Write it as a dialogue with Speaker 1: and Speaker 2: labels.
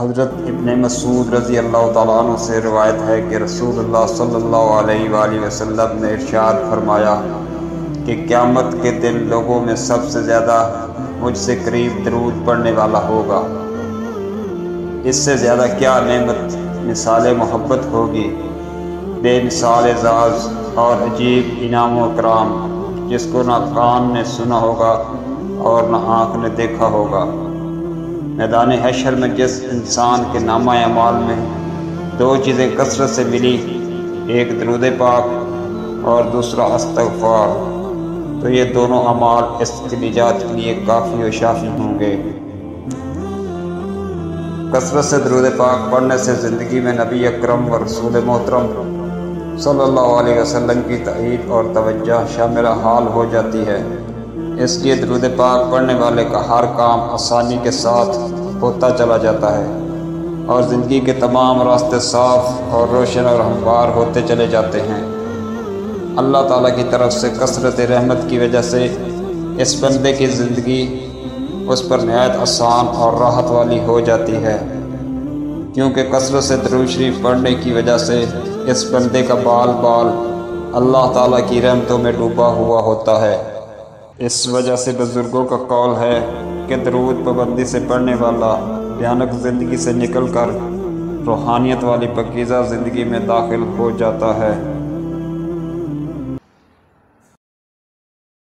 Speaker 1: حضرت ابن مسعود رضی اللہ تعالیٰ عنہ سے روایت ہے کہ رسول اللہ صلی اللہ علیہ وآلہ وسلم نے ارشاد فرمایا کہ قیامت کے دن لوگوں میں سب سے زیادہ مجھ سے قریب درود پڑھنے والا ہوگا۔ اس سے زیادہ کیا نعمت مثال محبت ہوگی، بے مثال اعزاز اور عجیب انعام و اکرام، جس کو نہ کان نے سنا ہوگا اور نہ آنکھ نے دیکھا ہوگا۔ میدان حشر میں جس انسان کے نامہ اعمال میں دو چیزیں کثرت سے ملی، ایک درود پاک اور دوسرا استغفار، تو یہ دونوں اعمال اس کی نجات کے لیے کافی و شافی ہوں گے۔ کثرت سے درود پاک پڑھنے سے زندگی میں نبی اکرم و رسول محترم صلی اللہ علیہ وسلم کی تائید اور توجہ شامل حال ہو جاتی ہے۔ اس لیے درود پاک پڑھنے والے کا ہر کام آسانی کے ساتھ ہوتا چلا جاتا ہے اور زندگی کے تمام راستے صاف اور روشن اور ہموار ہوتے چلے جاتے ہیں۔ اللہ تعالیٰ کی طرف سے کثرت رحمت کی وجہ سے اس بندے کی زندگی اس پر نہایت آسان اور راحت والی ہو جاتی ہے، کیونکہ کثرت سے درود شریف پڑھنے کی وجہ سے اس بندے کا بال بال اللہ تعالیٰ کی رحمتوں میں ڈوبا ہوا ہوتا ہے۔ اس وجہ سے بزرگوں کا قول ہے کہ درود پابندی سے پڑھنے والا بھیانک زندگی سے نکل کر روحانیت والی پاکیزہ زندگی میں داخل ہو جاتا ہے۔